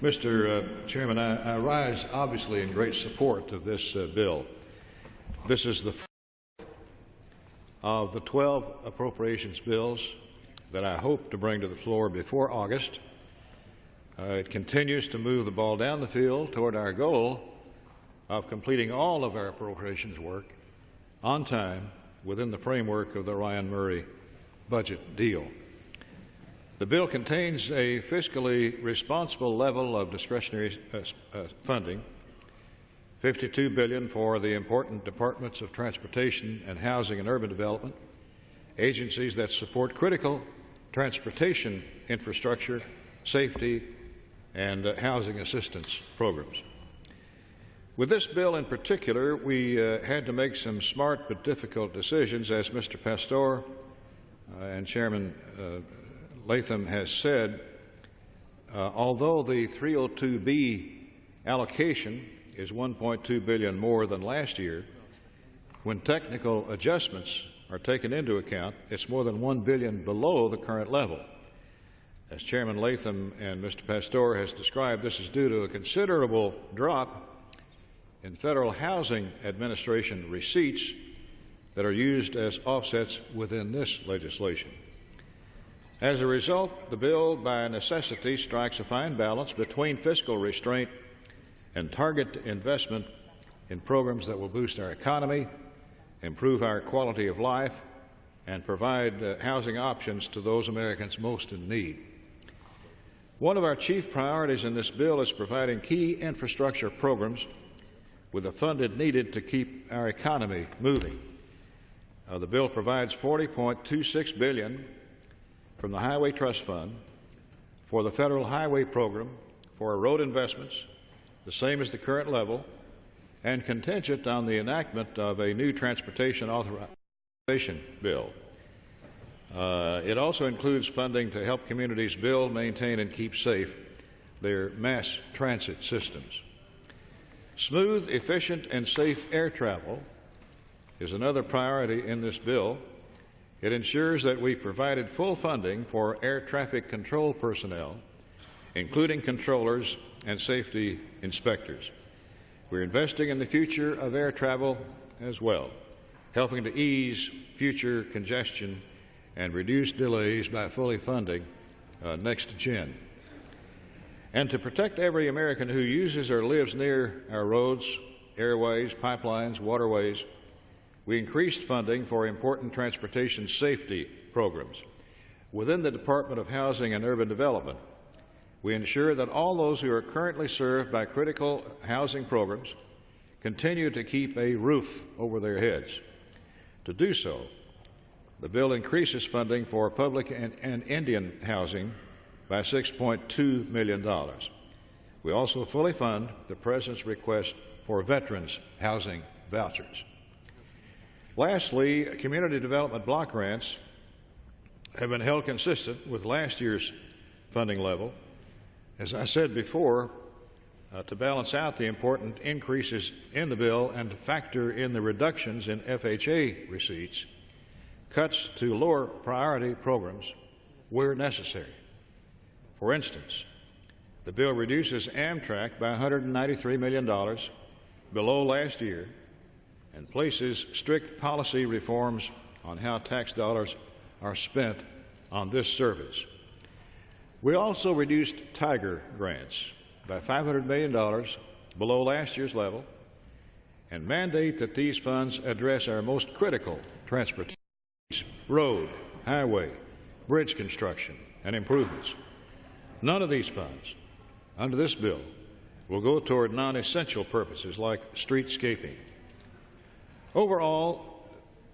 Mr. Chairman, I rise obviously in great support of this bill. This is the first of the 12 appropriations bills that I hope to bring to the floor before August. It continues to move the ball down the field toward our goal of completing all of our appropriations work on time within the framework of the Ryan-Murray budget deal. The bill contains a fiscally responsible level of discretionary funding, $52 billion for the important departments of transportation and housing and urban development, agencies that support critical transportation infrastructure, safety, and housing assistance programs. With this bill in particular, we had to make some smart but difficult decisions, as Mr. Pastor and Chairman Latham has said. Although the 302B allocation is $1.2 billion more than last year, when technical adjustments are taken into account, it's more than $1 billion below the current level. As Chairman Latham and Mr. Pastor has described, this is due to a considerable drop in Federal Housing Administration receipts that are used as offsets within this legislation. As a result, the bill, by necessity, strikes a fine balance between fiscal restraint and target investment in programs that will boost our economy, improve our quality of life, and provide housing options to those Americans most in need. One of our chief priorities in this bill is providing key infrastructure programs with the funding needed to keep our economy moving. The bill provides $40.26 billion from the Highway Trust Fund for the Federal Highway Program for road investments, the same as the current level, and contingent on the enactment of a new transportation authorization bill. It also includes funding to help communities build, maintain, and keep safe their mass transit systems. Smooth, efficient, and safe air travel is another priority in this bill. It ensures that we provided full funding for air traffic control personnel, including controllers and safety inspectors. We're investing in the future of air travel as well, helping to ease future congestion and reduce delays by fully funding Next Gen. And to protect every American who uses or lives near our roads, airways, pipelines, waterways, we increased funding for important transportation safety programs. Within the Department of Housing and Urban Development, we ensure that all those who are currently served by critical housing programs continue to keep a roof over their heads. To do so, the bill increases funding for public and Indian housing by $6.2 million. We also fully fund the President's request for veterans housing vouchers. Lastly, community development block grants have been held consistent with last year's funding level. As I said before, to balance out the important increases in the bill and to factor in the reductions in FHA receipts, cuts to lower priority programs where necessary. For instance, the bill reduces Amtrak by $193 million below last year and places strict policy reforms on how tax dollars are spent on this service. We also reduced Tiger grants by $500 million below last year's level and mandate that these funds address our most critical transportation, road, highway, bridge construction, and improvements. None of these funds under this bill will go toward non-essential purposes like streetscaping. Overall,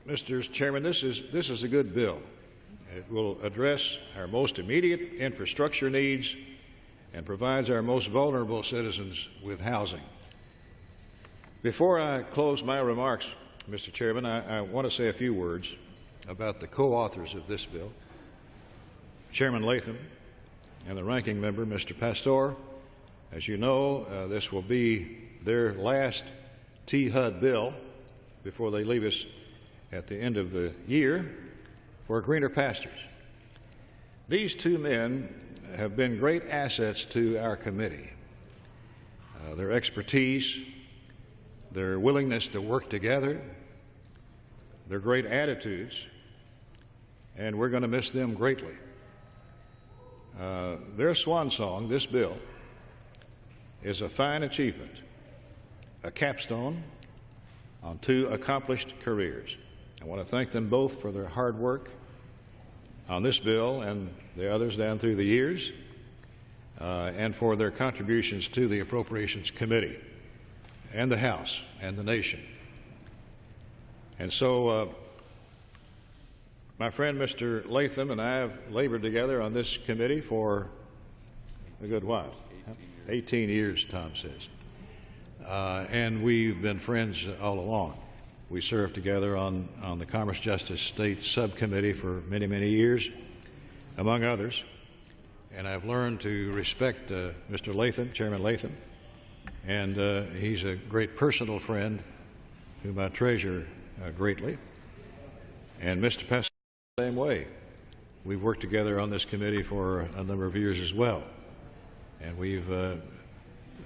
Mr. Chairman, this is a good bill. It will address our most immediate infrastructure needs and provides our most vulnerable citizens with housing. Before I close my remarks, Mr. Chairman, I want to say a few words about the co-authors of this bill, Chairman Latham and the ranking member, Mr. Pastor. As you know, this will be their last T-HUD bill before they leave us at the end of the year for greener pastures. These two men have been great assets to our committee. Their expertise, their willingness to work together, their great attitudes, and we're going to miss them greatly. Their swan song, this bill, is a fine achievement, a capstone on 2 accomplished careers. I want to thank them both for their hard work on this bill and the others down through the years, and for their contributions to the Appropriations Committee and the House and the nation. And so my friend Mr. Latham and I have labored together on this committee for a good while. 18 years, Tom says. And we've been friends all along. We served together on the Commerce Justice State Subcommittee for many, many years, among others. And I've learned to respect Mr. Latham, Chairman Latham, and he's a great personal friend whom I treasure greatly. And Mr. Pestle, the same way. We've worked together on this committee for a number of years as well. And we've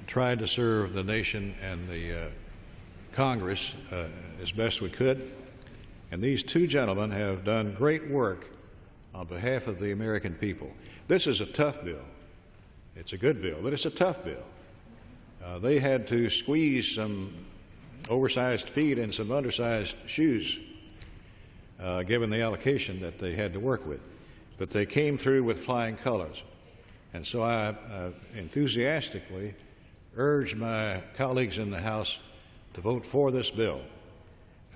tried to serve the nation and the Congress as best we could. And these 2 gentlemen have done great work on behalf of the American people. This is a tough bill. It's a good bill, but it's a tough bill. They had to squeeze some oversized feet and some undersized shoes, given the allocation that they had to work with. But they came through with flying colors. And so I enthusiastically urge my colleagues in the House to vote for this bill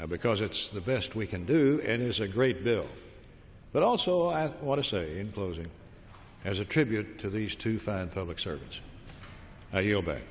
because it's the best we can do and is a great bill. But also, I want to say, in closing, as a tribute to these 2 fine public servants, I yield back.